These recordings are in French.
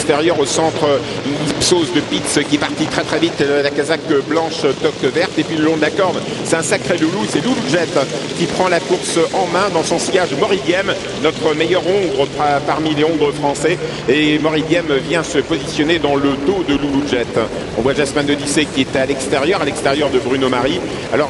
l'extérieur au centre, Ipsos de Pitts qui est parti très très vite, la casaque blanche toque verte, et puis le long de la corde, c'est un sacré loulou, c'est Loulou Jet qui prend la course en main dans son sillage. Moridiem, notre meilleur hongre parmi les hongres français, et Moridiem vient se positionner dans le dos de Loulou Jet. On voit Jasmin de Dissé qui est à l'extérieur de Bruno Marie. Alors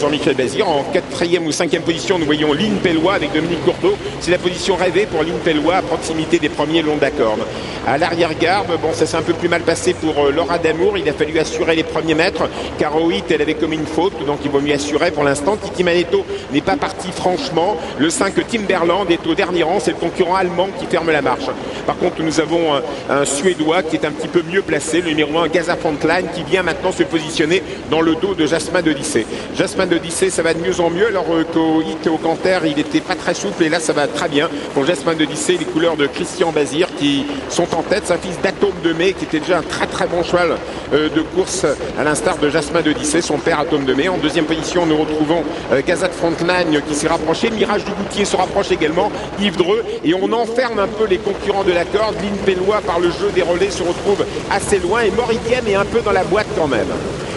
Jean-Michel Bazir en 4e ou 5e position, nous voyons Lynn Pellois avec Dominique Courteau. C'est la position rêvée pour Lynn Pellois à proximité des premiers long d'accord. À l'arrière-garde, bon, ça s'est un peu plus mal passé pour Laura Damour. Il a fallu assurer les premiers mètres. Caro Hitt, elle avait commis une faute, donc il vaut mieux assurer pour l'instant. Titi Manetto n'est pas parti franchement. Le 5 Timberland est au dernier rang. C'est le concurrent allemand qui ferme la marche. Par contre, nous avons un Suédois qui est un petit peu mieux placé, le numéro 1 Gaza Frontline, qui vient maintenant se positionner dans le dos de Jasmin de Dissé. Jasmin de Dissé, ça va de mieux en mieux, alors qu'au hit, au canter, il n'était pas très souple, et là ça va très bien. Pour Jasmin de Dissé, les couleurs de Christian Bazir qui sont en tête, c'est un fils d'Atome de Mai, qui était déjà un très très bon cheval de course, à l'instar de Jasmin de Dissé, son père Atome de Mai. En deuxième position, nous retrouvons Gaza Frontline qui s'est rapproché, Mirage du Goutier se rapproche également, Yves Dreux, et on enferme un peu les concurrents de la corde. Lynn Pellois, par le jeu des relais, se retrouve assez loin, et Moridiem est un peu dans la boîte quand même.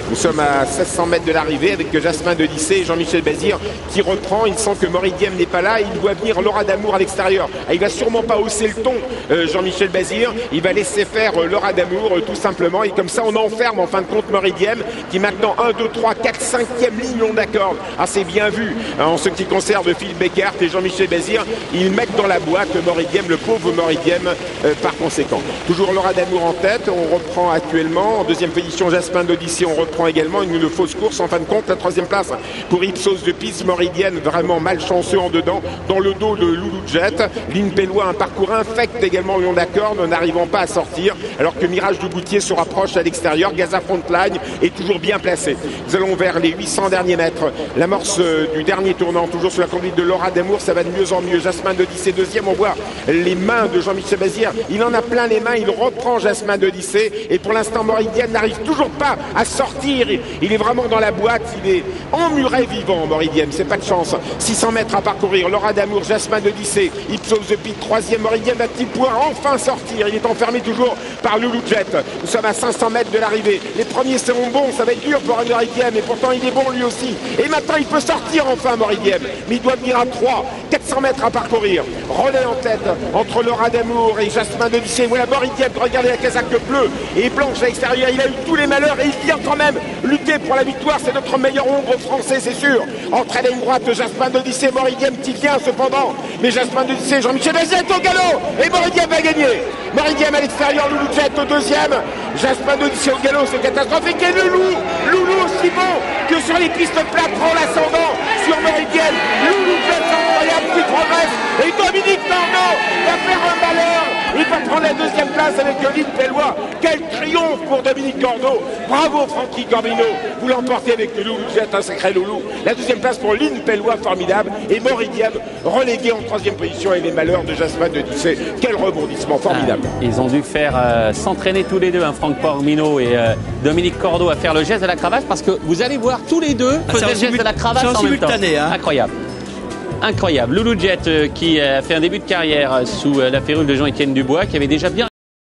Nous sommes à 1600 mètres de l'arrivée avec Jasmin de Dissé et Jean-Michel Bazir qui reprend. Il sent que Moridiem n'est pas là. Il voit venir Laura Damour à l'extérieur. Il va sûrement pas hausser le ton, Jean-Michel Bazir. Il va laisser faire Laura Damour tout simplement. Et comme ça, on enferme en fin de compte Moridiem qui maintenant 1, 2, 3, 4, 5e ligne long d'accord. Ah, c'est bien vu. En ce qui concerne Philippe Beckert et Jean-Michel Bazir, ils mettent dans la boîte Moridiem, le pauvre Moridiem par conséquent. Toujours Laura Damour en tête. On reprend actuellement. En deuxième position, Jasmin de Dissé. On reprend également une fausse course en fin de compte. La troisième place pour Ipsos de Pitts. Moridiem vraiment malchanceux en dedans dans le dos de Loulou Jet. Lynn Pellois, un parcours infect également au long de la corde, n'arrivant pas à sortir, alors que Mirage du Goutier se rapproche à l'extérieur. Gaza Frontline est toujours bien placé. Nous allons vers les 800 derniers mètres. L'amorce du dernier tournant, toujours sous la conduite de Laura Damour, ça va de mieux en mieux. Jasmin de Dissé deuxième. On voit les mains de Jean-Michel Bazir. Il en a plein les mains. Il reprend Jasmin de Dissé. Et pour l'instant, Moridiem n'arrive toujours pas à sortir. Il est vraiment dans la boîte, il est emmuré vivant, Moridiem, c'est pas de chance. 600 mètres à parcourir, Laura Damour, Jasmin de Dissé, Ipsos de Pitts, troisième, Moridiem va-t-il pouvoir enfin sortir? Il est enfermé toujours par Loulou Jet. Nous sommes à 500 mètres de l'arrivée. Les premiers seront bons, ça va être dur pour Moridiem, et pourtant il est bon lui aussi. Et maintenant il peut sortir enfin, Moridiem, mais il doit venir à 3, 400 mètres à parcourir. Relais en tête entre Laura Damour et Jasmin de Dissé. Voilà Moridiem, regardez la casaque bleue et blanche à l'extérieur. Il a eu tous les malheurs et il vient quand même lutter pour la victoire. C'est notre meilleur hongre français, c'est sûr. Entre la ligne droite, Jasmin de Dissé, Moridiem qui vient cependant, mais Jasmin de Dissé, Jean-Michel Bazir au galop et Moridiem va gagner. Moridiem à l'extérieur, Loulou Jet au deuxième, Jasmin de Dissé au galop, c'est catastrophique. Et Loulou aussi bon que sur les pistes plates prend l'ascendant sur Moridiem. Loulou Jet incroyable qui progresse, et Dominique Corneau va faire un malheur. Il va prendre la deuxième place avec Lynn Pellois. Quel triomphe pour Dominique Corneau. Bravo Francky Corbino, vous l'emportez avec le Loulou Jet, un sacré loulou. La deuxième place pour Lynn Pellois, formidable. Et Moridiem relégué en troisième position et les malheurs de Jasmin de Dissé. Quel rebondissement formidable. Ils ont dû faire s'entraîner tous les deux, Franck Corbino et Dominique Corneau, à faire le geste de la cravache, parce que vous allez voir tous les deux faire le geste de la cravache en même temps. Hein. Incroyable. Incroyable. Loulou Jet qui a fait un début de carrière sous la férule de Jean-Étienne Dubois, qui avait déjà bien